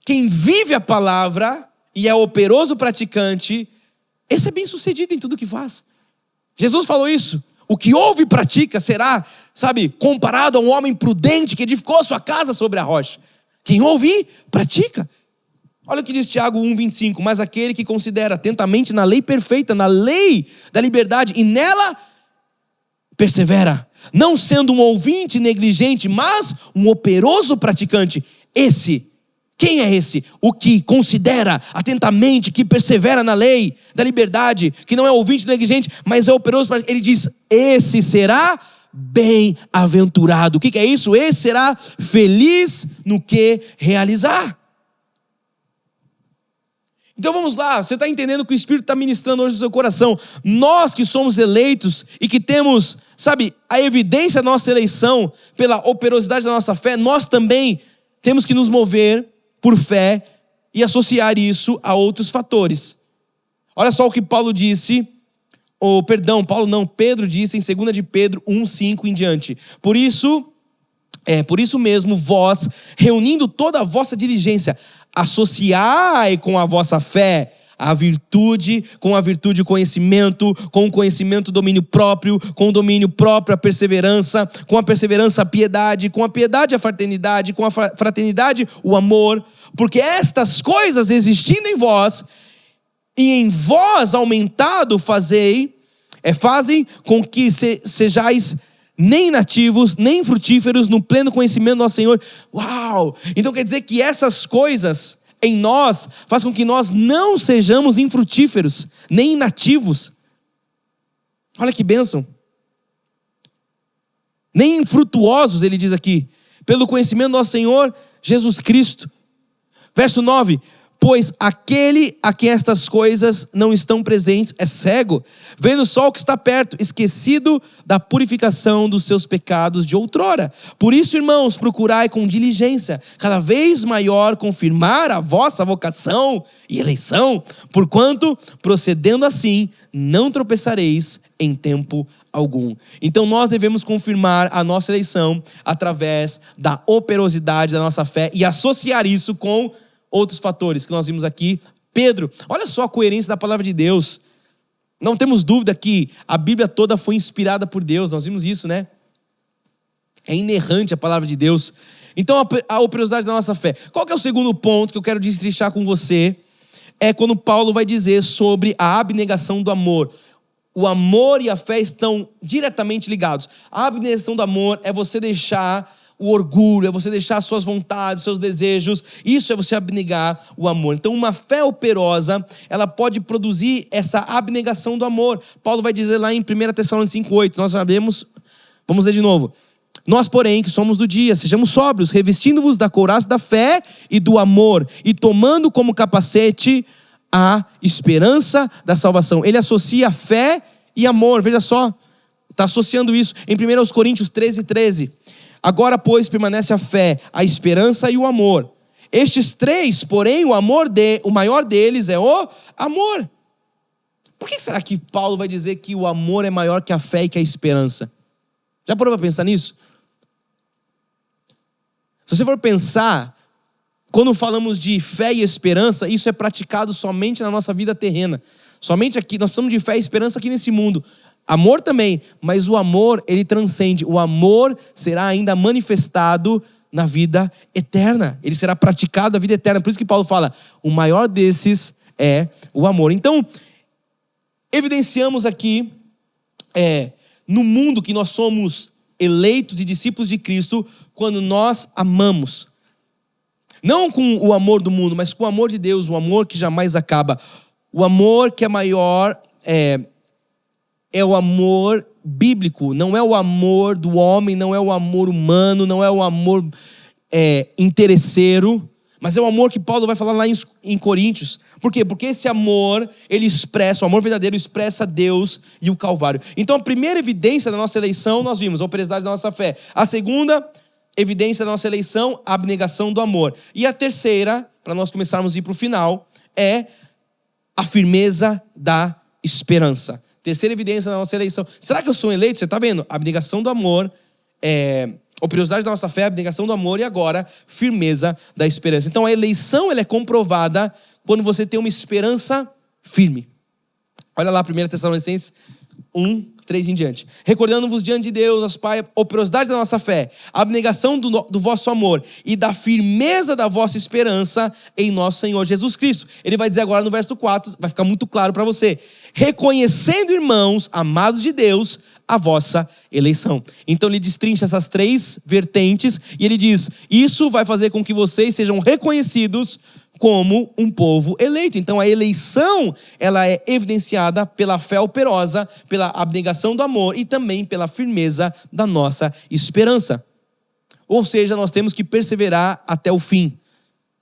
quem vive a palavra e é operoso praticante, esse é bem sucedido em tudo que faz. Jesus falou isso. O que ouve e pratica será, comparado a um homem prudente que edificou a sua casa sobre a rocha. Quem ouve e pratica. Olha o que diz Tiago 1,25. Mas aquele que considera atentamente na lei perfeita, na lei da liberdade, e nela persevera, não sendo um ouvinte negligente, mas um operoso praticante. Quem é esse? O que considera atentamente, que persevera na lei da liberdade, que não é ouvinte negligente, mas é operoso praticante. Ele diz, esse será bem-aventurado. O que é isso? Esse será feliz no que realizar. Então vamos lá, você está entendendo o que o Espírito está ministrando hoje no seu coração. Nós que somos eleitos e que temos, a evidência da nossa eleição pela operosidade da nossa fé, nós também temos que nos mover por fé e associar isso a outros fatores. Olha só o que Paulo disse, Pedro disse em 2 de Pedro 1,5 em diante. Por isso mesmo, vós, reunindo toda a vossa diligência, associai com a vossa fé a virtude, com a virtude o conhecimento, com o conhecimento o domínio próprio, com o domínio próprio a perseverança, com a perseverança a piedade, com a piedade a fraternidade, com a fraternidade o amor, porque estas coisas existindo em vós e em vós aumentado fazem com que sejais nem nativos, nem frutíferos no pleno conhecimento do nosso Senhor. Uau! Então quer dizer que essas coisas em nós faz com que nós não sejamos infrutíferos, nem inativos. Olha que bênção. Nem infrutuosos, ele diz aqui, pelo conhecimento do nosso Senhor Jesus Cristo. Verso 9. Pois aquele a quem estas coisas não estão presentes é cego, vendo só o que está perto, esquecido da purificação dos seus pecados de outrora. Por isso, irmãos, procurai com diligência, cada vez maior, confirmar a vossa vocação e eleição, porquanto, procedendo assim, não tropeçareis em tempo algum. Então nós devemos confirmar a nossa eleição através da operosidade da nossa fé e associar isso com outros fatores que nós vimos aqui. Pedro, olha só a coerência da palavra de Deus. Não temos dúvida que a Bíblia toda foi inspirada por Deus. Nós vimos isso, né? É inerrante a palavra de Deus. Então a operosidade da nossa fé. Qual que é o segundo ponto que eu quero destrinchar com você? É quando Paulo vai dizer sobre a abnegação do amor. O amor e a fé estão diretamente ligados. A abnegação do amor é você deixar o orgulho, é você deixar suas vontades, seus desejos. Isso é você abnegar o amor. Então uma fé operosa, ela pode produzir essa abnegação do amor. Paulo vai dizer lá em 1 Tessalonicenses 5,8, nós sabemos, vamos ler de novo. Nós, porém, que somos do dia, sejamos sóbrios, revestindo-vos da couraça da fé e do amor, e tomando como capacete a esperança da salvação. Ele associa fé e amor, veja só, está associando isso em 1 Coríntios 13:13. Agora, pois, permanece a fé, a esperança e o amor. Estes três, porém, o maior deles é o amor. Por que será que Paulo vai dizer que o amor é maior que a fé e que a esperança? Já parou para pensar nisso? Se você for pensar, quando falamos de fé e esperança, isso é praticado somente na nossa vida terrena. Somente aqui, nós precisamos de fé e esperança aqui nesse mundo. Amor também, mas o amor, ele transcende. O amor será ainda manifestado na vida eterna. Ele será praticado na vida eterna. Por isso que Paulo fala, o maior desses é o amor. Então, evidenciamos aqui no mundo que nós somos eleitos e discípulos de Cristo quando nós amamos. Não com o amor do mundo, mas com o amor de Deus, o amor que jamais acaba. O amor que é maior é o amor bíblico, não é o amor do homem, não é o amor humano, não é o amor interesseiro, mas é o amor que Paulo vai falar lá em Coríntios. Por quê? Porque esse amor, o amor verdadeiro expressa Deus e o Calvário. Então a primeira evidência da nossa eleição, nós vimos, a operosidade da nossa fé. A segunda evidência da nossa eleição, a abnegação do amor. E a terceira, para nós começarmos a ir para o final, é a firmeza da esperança. Terceira evidência da nossa eleição. Será que eu sou eleito? Você está vendo? A abnegação do amor, a operosidade da nossa fé, a abnegação do amor e agora, firmeza da esperança. Então a eleição ela é comprovada quando você tem uma esperança firme. Olha lá, 1 Tessalonicenses 1, 3 em diante. Recordando-vos diante de Deus, nosso Pai, a operosidade da nossa fé, a abnegação do vosso amor e da firmeza da vossa esperança em nosso Senhor Jesus Cristo. Ele vai dizer agora no verso 4, vai ficar muito claro para você. Reconhecendo, irmãos, amados de Deus, a vossa eleição. Então ele destrincha essas três vertentes e ele diz, isso vai fazer com que vocês sejam reconhecidos como um povo eleito. Então a eleição, ela é evidenciada pela fé operosa, pela abnegação do amor e também pela firmeza da nossa esperança. Ou seja, nós temos que perseverar até o fim.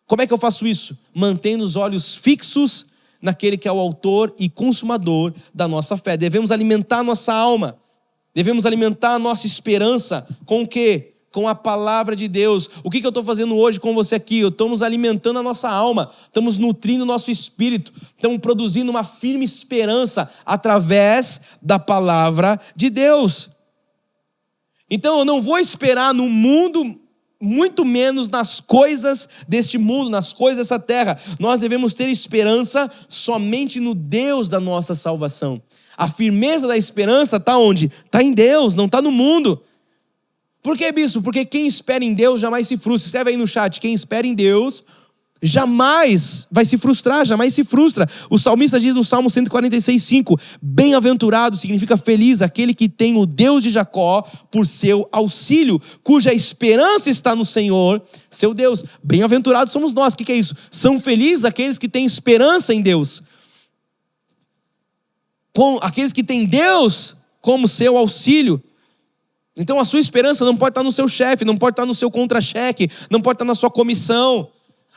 Como é que eu faço isso? Mantendo os olhos fixos naquele que é o autor e consumador da nossa fé. Devemos alimentar a nossa alma. Devemos alimentar a nossa esperança com o quê? Com a palavra de Deus. O que eu estou fazendo hoje com você aqui? Estamos alimentando a nossa alma, estamos nutrindo o nosso espírito, estamos produzindo uma firme esperança através da palavra de Deus. Então eu não vou esperar no mundo, muito menos nas coisas deste mundo, nas coisas dessa terra. Nós devemos ter esperança somente no Deus da nossa salvação. A firmeza da esperança está onde? Está em Deus, não está no mundo. Por que, bispo? Porque quem espera em Deus jamais se frustra. Escreve aí no chat, quem espera em Deus jamais vai se frustrar, jamais se frustra. O salmista diz no Salmo 146:5, bem-aventurado significa feliz aquele que tem o Deus de Jacó por seu auxílio, cuja esperança está no Senhor, seu Deus. Bem-aventurados somos nós. O que é isso? São felizes aqueles que têm esperança em Deus. Aqueles que têm Deus como seu auxílio. Então a sua esperança não pode estar no seu chefe, não pode estar no seu contra-cheque, não pode estar na sua comissão.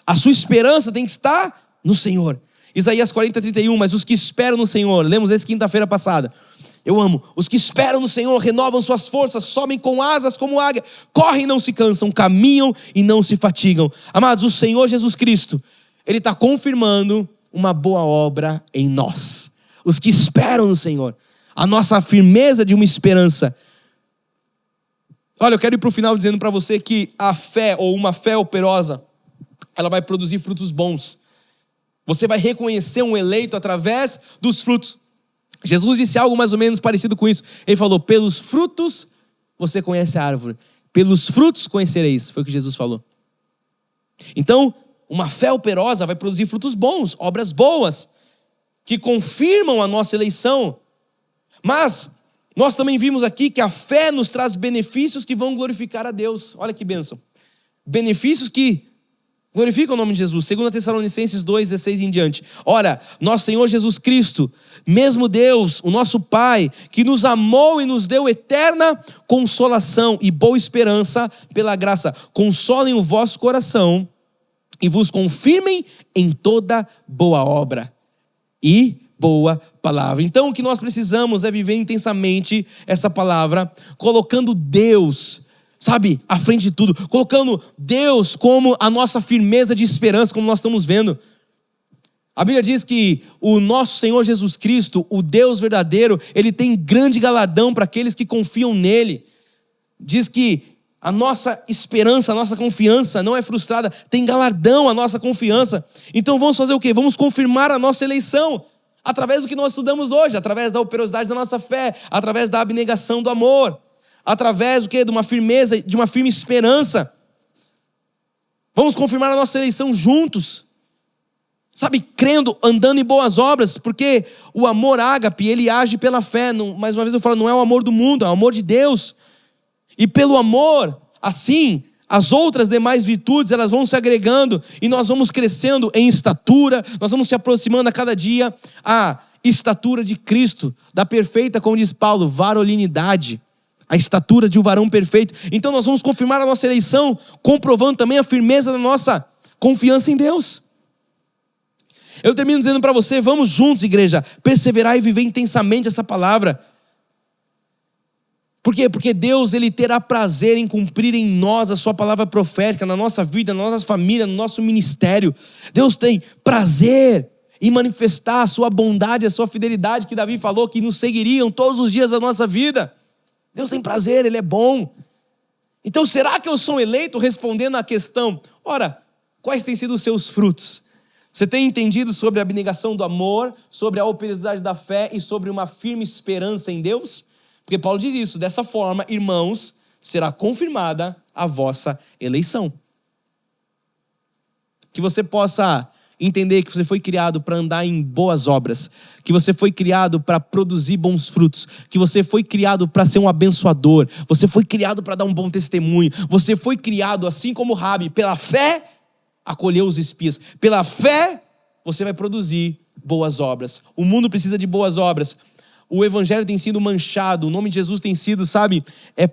A sua esperança tem que estar no Senhor. Isaías 40:31, mas os que esperam no Senhor, lemos esse quinta-feira passada. Eu amo. Os que esperam no Senhor renovam suas forças, sobem com asas como águia, correm e não se cansam, caminham e não se fatigam. Amados, o Senhor Jesus Cristo, Ele está confirmando uma boa obra em nós. Os que esperam no Senhor. A nossa firmeza de uma esperança. Olha, eu quero ir para o final dizendo para você que a fé, ou uma fé operosa, ela vai produzir frutos bons. Você vai reconhecer um eleito através dos frutos. Jesus disse algo mais ou menos parecido com isso. Ele falou, pelos frutos você conhece a árvore. Pelos frutos conhecereis. Foi o que Jesus falou. Então, uma fé operosa vai produzir frutos bons, obras boas, que confirmam a nossa eleição. Mas nós também vimos aqui que a fé nos traz benefícios que vão glorificar a Deus. Olha que bênção. Benefícios que glorificam o nome de Jesus. 2 Tessalonicenses 2:16 em diante. Ora, nosso Senhor Jesus Cristo, mesmo Deus, o nosso Pai, que nos amou e nos deu eterna consolação e boa esperança pela graça, consolem o vosso coração e vos confirmem em toda boa obra e boa palavra. Então o que nós precisamos é viver intensamente essa palavra, colocando Deus, sabe, à frente de tudo, colocando Deus como a nossa firmeza de esperança, como nós estamos vendo. A Bíblia diz que o nosso Senhor Jesus Cristo, o Deus verdadeiro, Ele tem grande galardão para aqueles que confiam nele. Diz que a nossa esperança, a nossa confiança não é frustrada, tem galardão a nossa confiança. Então vamos fazer o quê? Vamos confirmar a nossa eleição. Através do que nós estudamos hoje, através da operosidade da nossa fé, através da abnegação do amor, através do quê? De uma firmeza, de uma firme esperança. Vamos confirmar a nossa eleição juntos. Sabe, crendo, andando em boas obras, porque o amor ágape, ele age pela fé. Mais uma vez eu falo, não é o amor do mundo, é o amor de Deus. E pelo amor, assim, as outras demais virtudes, elas vão se agregando e nós vamos crescendo em estatura, nós vamos se aproximando a cada dia à estatura de Cristo, da perfeita, como diz Paulo, varolinidade, a estatura de um varão perfeito. Então nós vamos confirmar a nossa eleição, comprovando também a firmeza da nossa confiança em Deus. Eu termino dizendo para você, vamos juntos, igreja, perseverar e viver intensamente essa palavra. Por quê? Porque Deus, Ele terá prazer em cumprir em nós a sua palavra profética, na nossa vida, na nossa família, no nosso ministério. Deus tem prazer em manifestar a sua bondade, a sua fidelidade, que Davi falou que nos seguiriam todos os dias da nossa vida. Deus tem prazer, Ele é bom. Então será que eu sou eleito? Respondendo à questão, ora, quais têm sido os seus frutos? Você tem entendido sobre a abnegação do amor, sobre a operosidade da fé e sobre uma firme esperança em Deus? Porque Paulo diz isso, dessa forma, irmãos, será confirmada a vossa eleição. Que você possa entender que você foi criado para andar em boas obras, que você foi criado para produzir bons frutos, que você foi criado para ser um abençoador, você foi criado para dar um bom testemunho, você foi criado assim como Rabi, pela fé, acolheu os espias. Pela fé, você vai produzir boas obras. O mundo precisa de boas obras. O evangelho tem sido manchado, o nome de Jesus tem sido,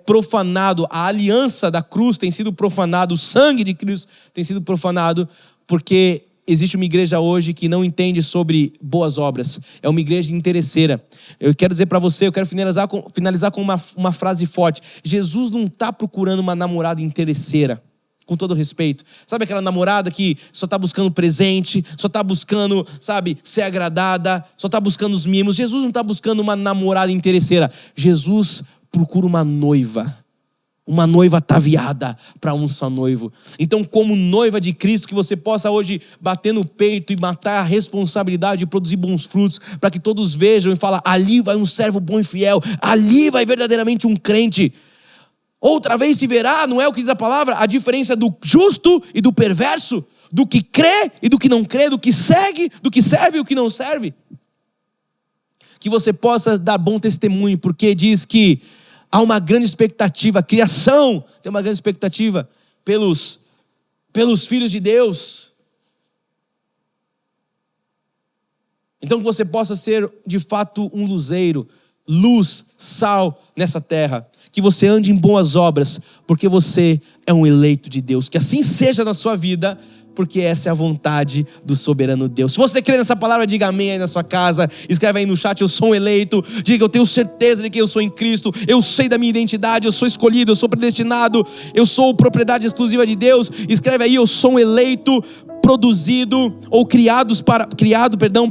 profanado. A aliança da cruz tem sido profanado, o sangue de Cristo tem sido profanado, porque existe uma igreja hoje que não entende sobre boas obras. É uma igreja interesseira. Eu quero dizer para você, eu quero finalizar com uma frase forte. Jesus não está procurando uma namorada interesseira. Com todo respeito. Sabe aquela namorada que só está buscando presente, só está buscando, ser agradada, só está buscando os mimos. Jesus não está buscando uma namorada interesseira. Jesus procura uma noiva ataviada para um só noivo. Então, como noiva de Cristo, que você possa hoje bater no peito e matar a responsabilidade de produzir bons frutos, para que todos vejam e falem, ali vai um servo bom e fiel, ali vai verdadeiramente um crente. Outra vez se verá, não é o que diz a palavra, a diferença do justo e do perverso, do que crê e do que não crê, do que segue, do que serve e do que não serve. Que você possa dar bom testemunho, porque diz que há uma grande expectativa, a criação tem uma grande expectativa pelos filhos de Deus. Então que você possa ser de fato um luzeiro, luz, sal nessa terra. Que você ande em boas obras, porque você é um eleito de Deus. Que assim seja na sua vida, porque essa é a vontade do soberano Deus. Se você crê nessa palavra, diga amém aí na sua casa. Escreve aí no chat, eu sou um eleito. Diga, eu tenho certeza de que eu sou em Cristo. Eu sei da minha identidade, eu sou escolhido, eu sou predestinado. Eu sou propriedade exclusiva de Deus. Escreve aí, eu sou um eleito, produzido, ou criado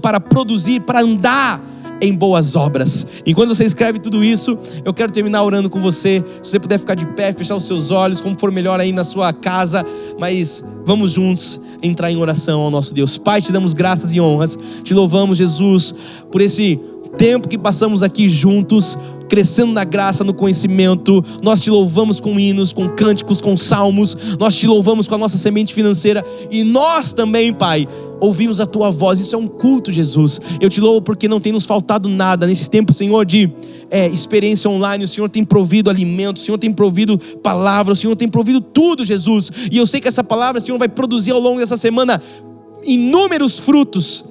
para produzir, para andar em boas obras. Enquanto você escreve tudo isso, eu quero terminar orando com você. Se você puder ficar de pé, fechar os seus olhos, como for melhor aí na sua casa, mas vamos juntos entrar em oração ao nosso Deus. Pai, te damos graças e honras, te louvamos, Jesus, por esse tempo que passamos aqui juntos, crescendo na graça, no conhecimento. Nós te louvamos com hinos, com cânticos, com salmos. Nós te louvamos com a nossa semente financeira. E nós também, Pai, ouvimos a tua voz. Isso é um culto, Jesus. Eu te louvo porque não tem nos faltado nada nesse tempo, Senhor, de experiência online. O Senhor tem provido alimento, o Senhor tem provido palavra, o Senhor tem provido tudo, Jesus. E eu sei que essa palavra, Senhor, vai produzir ao longo dessa semana inúmeros frutos.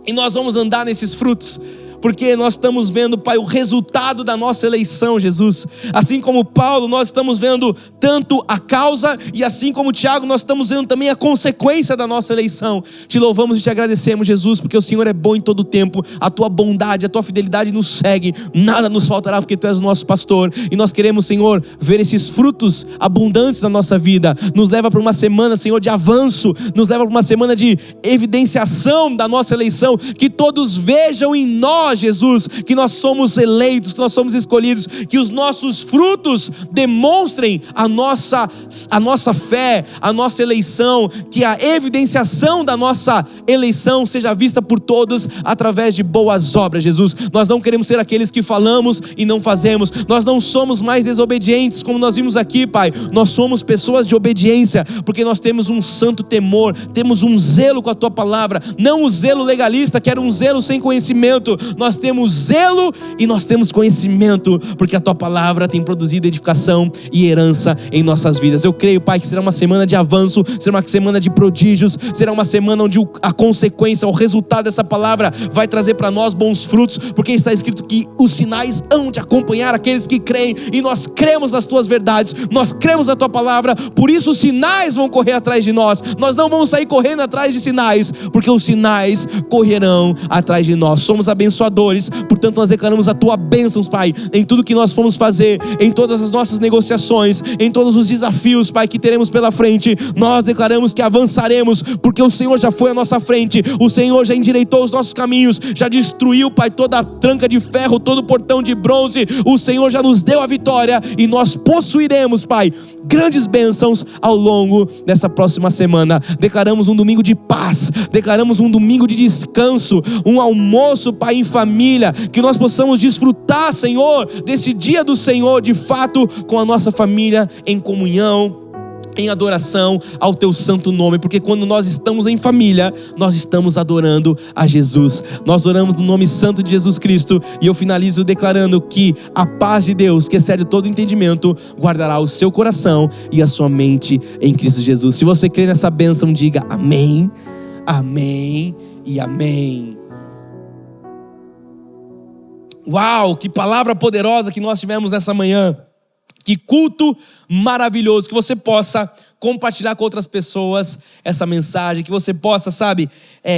E nós vamos andar nesses frutos, porque nós estamos vendo, Pai, o resultado da nossa eleição, Jesus. Assim como Paulo, nós estamos vendo tanto a causa, e assim como Tiago, nós estamos vendo também a consequência da nossa eleição. Te louvamos e te agradecemos, Jesus, porque o Senhor é bom em todo o tempo. A tua bondade, a tua fidelidade nos segue. Nada nos faltará, porque tu és o nosso pastor. E nós queremos, Senhor, ver esses frutos abundantes na nossa vida. Nos leva para uma semana, Senhor, de avanço. Nos leva para uma semana de evidenciação da nossa eleição. Que todos vejam em nós nós, Jesus, que nós somos eleitos, que nós somos escolhidos, que os nossos frutos demonstrem a nossa fé, a nossa eleição, que a evidenciação da nossa eleição seja vista por todos através de boas obras, Jesus. Nós não queremos ser aqueles que falamos e não fazemos. Nós não somos mais desobedientes, como nós vimos aqui, Pai. Nós somos pessoas de obediência, porque nós temos um santo temor, temos um zelo com a Tua palavra, não o zelo legalista, que era um zelo sem conhecimento. Nós temos zelo e nós temos conhecimento, porque a Tua palavra tem produzido edificação e herança em nossas vidas. Eu creio, Pai, que será uma semana de avanço, será uma semana de prodígios, será uma semana onde a consequência, o resultado dessa palavra vai trazer para nós bons frutos, porque está escrito que os sinais hão de acompanhar aqueles que creem, e nós cremos nas Tuas verdades, nós cremos na Tua palavra, por isso os sinais vão correr atrás de nós. Nós não vamos sair correndo atrás de sinais, porque os sinais correrão atrás de nós. Somos abençoadores, portanto nós declaramos a Tua bênção, Pai, em tudo que nós formos fazer, em todas as nossas negociações, em todos os desafios, Pai, que teremos pela frente. Nós declaramos que avançaremos, porque o Senhor já foi à nossa frente, o Senhor já endireitou os nossos caminhos, já destruiu, Pai, toda a tranca de ferro, todo o portão de bronze. O Senhor já nos deu a vitória, e nós possuiremos, Pai, grandes bênçãos ao longo dessa próxima semana. Declaramos um domingo de paz, declaramos um domingo de descanso, um almoço, Pai, em família, que nós possamos desfrutar, Senhor, desse dia do Senhor, de fato, com a nossa família, em comunhão, em adoração ao Teu santo nome, porque quando nós estamos em família, nós estamos adorando a Jesus. Nós oramos no nome santo de Jesus Cristo, e eu finalizo declarando que a paz de Deus, que excede todo entendimento, guardará o seu coração e a sua mente em Cristo Jesus. Se você crê nessa bênção, diga amém, amém e amém. Uau, que palavra poderosa que nós tivemos nessa manhã. Que culto maravilhoso, que você possa compartilhar com outras pessoas essa mensagem, que você possa,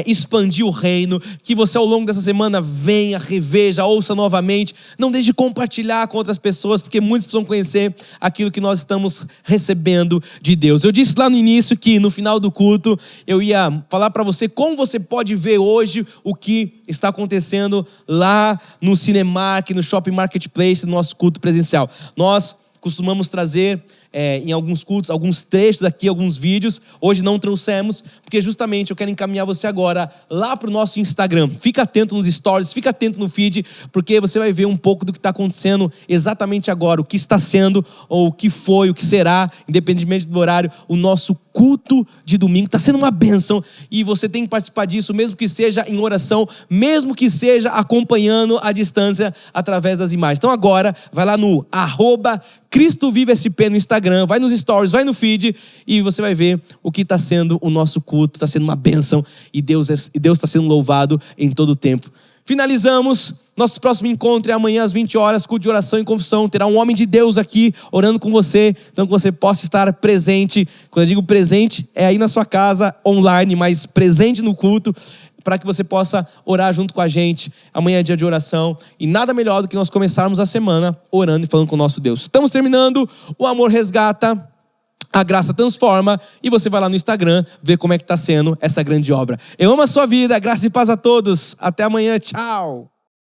expandir o reino, que você ao longo dessa semana venha, reveja, ouça novamente, não deixe de compartilhar com outras pessoas, porque muitos precisam conhecer aquilo que nós estamos recebendo de Deus. Eu disse lá no início que no final do culto eu ia falar para você como você pode ver hoje o que está acontecendo lá no Cinemark, no Shopping Marketplace, no nosso culto presencial. Nós costumamos trazer em alguns cultos, alguns trechos aqui, alguns vídeos. Hoje não trouxemos, porque justamente eu quero encaminhar você agora lá para o nosso Instagram. Fica atento nos stories, fica atento no feed, porque você vai ver um pouco do que está acontecendo exatamente agora, o que está sendo, ou o que foi, o que será, independentemente do horário, o nosso culto de domingo. Está sendo uma bênção, e você tem que participar disso, mesmo que seja em oração, mesmo que seja acompanhando à distância através das imagens. Então agora, vai lá no @CristoViveSP no Instagram, vai nos stories, vai no feed, e você vai ver o que está sendo o nosso culto. Está sendo uma bênção, e Deus está sendo louvado em todo o tempo. Finalizamos. Nosso próximo encontro é amanhã às 20 horas, culto de oração e confissão. Terá um homem de Deus aqui orando com você, então que você possa estar presente. Quando eu digo presente, é aí na sua casa, online, mas presente no culto, para que você possa orar junto com a gente. Amanhã é dia de oração, e nada melhor do que nós começarmos a semana orando e falando com o nosso Deus. Estamos terminando. O amor resgata, a graça transforma, e você vai lá no Instagram ver como é que está sendo essa grande obra. Eu amo a sua vida, graça e paz a todos. Até amanhã, tchau.